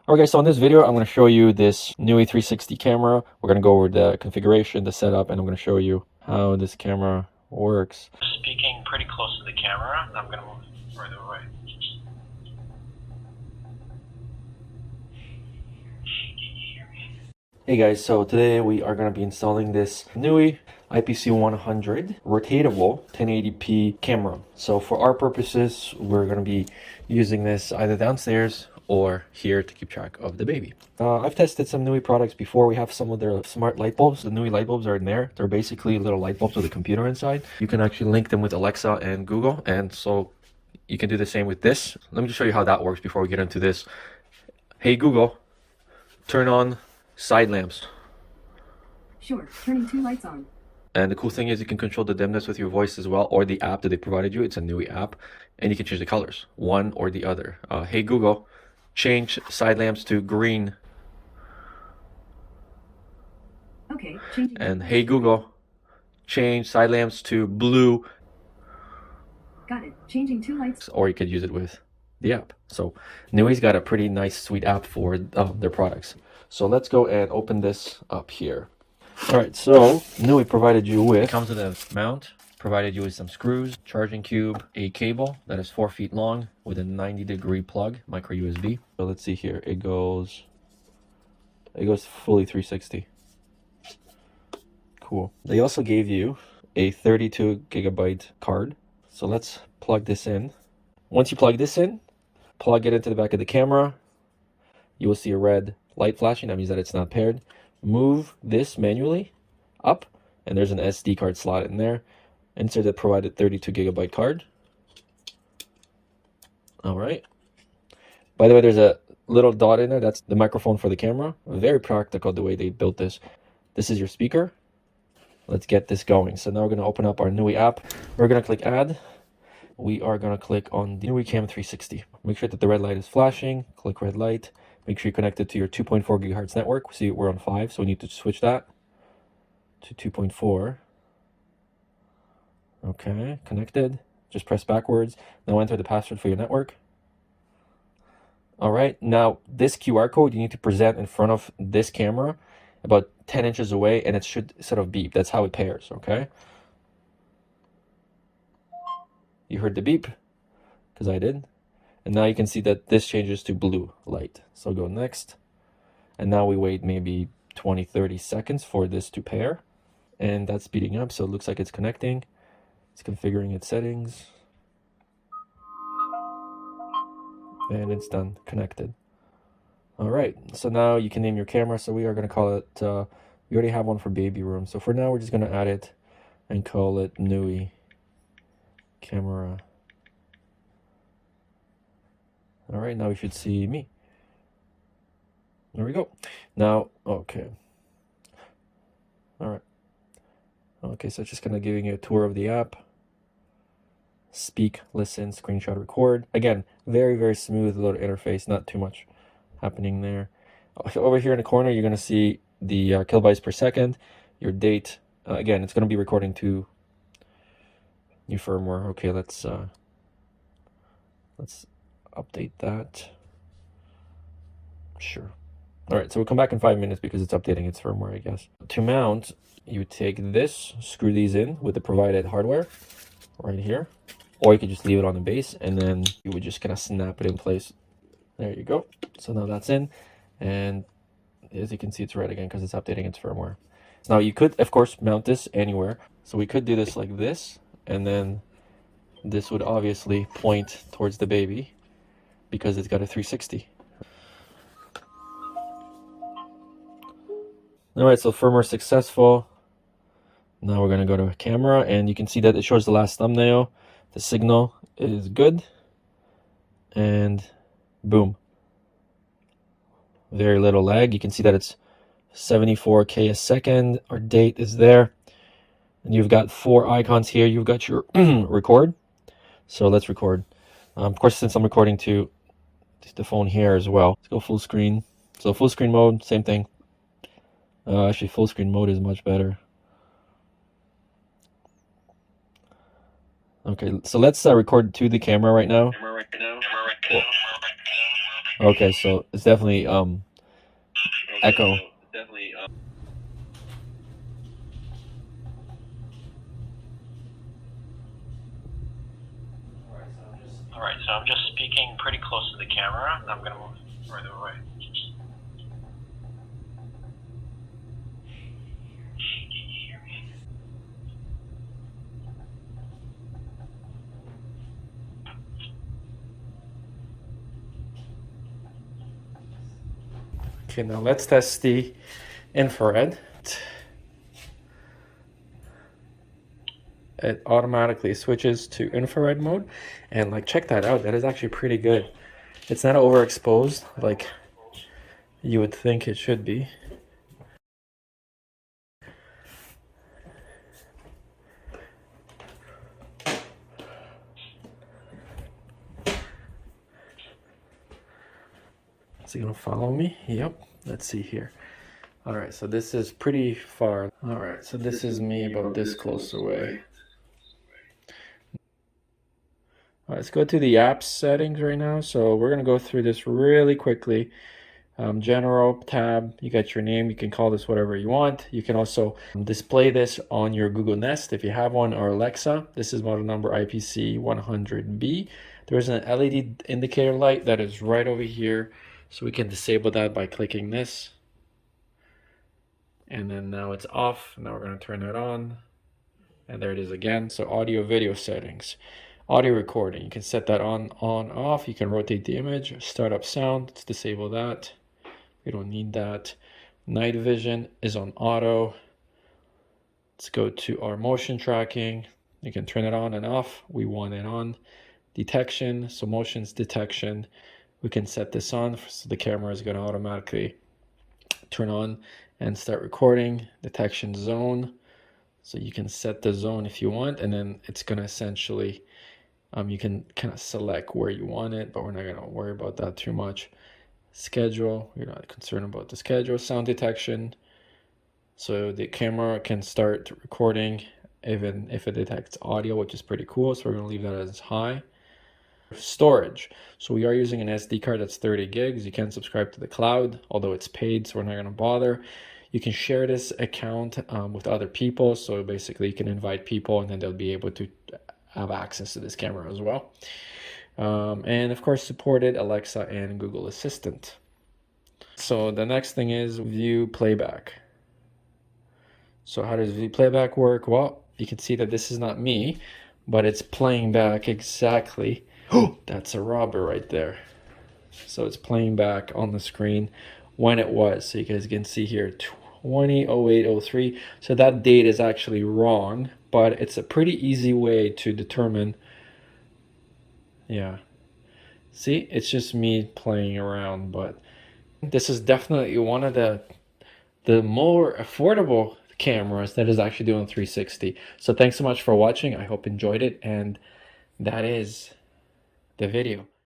Okay, so in this video, I'm going to show you this Nooie 360 camera. We're going to go over the configuration, the setup, and I'm going to show you how this camera works. Speaking pretty close to the camera, I'm going to move further away. Hey guys, so today we are going to be installing this Nooie IPC100 rotatable 1080p camera. So for our purposes, we're going to be using this either downstairs or here to keep track of the baby. I've tested some Nooie products before. We have some of their smart light bulbs. The Nooie light bulbs are in there. They're basically little light bulbs with a computer inside. You can actually link them with Alexa and Google, and so you can do the same with this. Let me just show you how that works before we get into this. Hey Google, turn on side lamps. Sure, turning 2 lights on. And the cool thing is you can control the dimness with your voice as well, or the app that they provided you. It's a Nooie app, and you can change the colors, one or the other. Hey Google, change side lamps to green. Okay, changing. And hey Google, change side lamps to blue. Got it. Changing 2 lights. Or you could use it with the app. So Nooie's got a pretty nice, sweet app for their products. So let's go and open this up here. All right, so Nooie provided you with, it comes with a mount, provided you with some screws, charging cube, a cable that is 4 feet long with a 90-degree plug, micro USB. So let's see here, it goes fully 360. Cool. They also gave you a 32 gigabyte card. So let's plug this in. Once you plug this in, plug it into the back of the camera, you will see a red light flashing. That means that it's not paired. Move this manually up, and there's an SD card slot in there. Insert the provided 32 gigabyte card. All right. By the way, there's a little dot in there. That's the microphone for the camera. Very practical the way they built this. This is your speaker. Let's get this going. So now we're going to open up our Nooie app. We're going to click add. We are going to click on the Nooie Cam 360. Make sure that the red light is flashing. Click red light. Make sure you're connected to your 2.4 gigahertz network. See, we're on 5, so we need to switch that to 2.4. Okay, connected. Just press backwards. Now enter the password for your network. All right, now this QR code you need to present in front of this camera about 10 inches away, and it should sort of beep. That's how it pairs, okay? You heard the beep, because I did. And now you can see that this changes to blue light. So go next. And now we wait maybe 20-30 seconds for this to pair. And that's speeding up, so it looks like it's connecting. It's configuring its settings. And it's done, connected. All right, so now you can name your camera. So we are going to call it, we already have one for baby room. So for now, we're just going to add it and call it Nooie camera. All right, now we should see me. There we go. Now, okay. All right. Okay, so it's just kind of giving you a tour of the app. Speak, listen, screenshot, record. Again, very, very smooth little interface, not too much happening there. Over here in the corner, you're going to see the kilobytes per second, your date. Again, it's going to be recording to new firmware. Okay, let's update that. Sure. All right, so we'll come back in 5 minutes because it's updating its firmware, I guess. To mount, you take this, screw these in with the provided hardware right here, or you could just leave it on the base, and then you would just kind of snap it in place. There you go. So now that's in, and as you can see, it's red again because it's updating its firmware. Now you could, of course, mount this anywhere. So we could do this like this, and then this would obviously point towards the baby, because it's got a 360. All right, so firmware successful. Now we're going to go to camera, and you can see that it shows the last thumbnail. The signal is good, and boom. Very little lag. You can see that it's 74K a second. Our date is there, and you've got 4 icons here. You've got your record. So let's record. Of course, since I'm recording to the phone here as well, let's go full screen. So full screen mode, same thing. Actually, full screen mode is much better. Okay, so let's record to the camera right now. Okay, so it's definitely echo. Alright, so I'm just speaking pretty close to the camera. I'm gonna move further away. Okay, now let's test the infrared. It automatically switches to infrared mode, and like check that out. That is actually pretty good. It's not overexposed like you would think it should be. Is he gonna follow me? Yep. Let's see here. All right, so this is pretty far. All right, so this is me about this close away. All right, let's go to the apps settings right now. So we're gonna go through this really quickly. General tab, you got your name. You can call this whatever you want. You can also display this on your Google Nest if you have one, or Alexa. This is model number IPC 100B. There's an LED indicator light that is right over here. So we can disable that by clicking this. And then now it's off. Now we're going to turn it on. And there it is again. So audio video settings. Audio recording. You can set that on, off. You can rotate the image. Start up sound. Let's disable that. We don't need that. Night vision is on auto. Let's go to our motion tracking. You can turn it on and off. We want it on. Detection. So motions detection. We can set this on so the camera is going to automatically turn on and start recording. Detection zone. So you can set the zone if you want, and then it's going to essentially, you can kind of select where you want it, but we're not going to worry about that too much. Schedule, you're not concerned about the schedule. Sound detection, so the camera can start recording even if it detects audio, which is pretty cool. So we're going to leave that as high. Storage, so we are using an SD card that's 30 gigs. You can subscribe to the cloud, although it's paid, so we're not going to bother. You can share this account with other people, so basically you can invite people and then they'll be able to have access to this camera as well. And of course supported Alexa and Google Assistant. So the next thing is view playback. So how does view playback work? Well, you can see that this is not me, but it's playing back exactly. Oh, that's a robber right there. So it's playing back on the screen when it was. So you guys can see here 20/08/03. So that date is actually wrong, but it's a pretty easy way to determine. Yeah. See, it's just me playing around, but this is definitely one of the more affordable cameras that is actually doing 360. So thanks so much for watching. I hope you enjoyed it, and that is the video.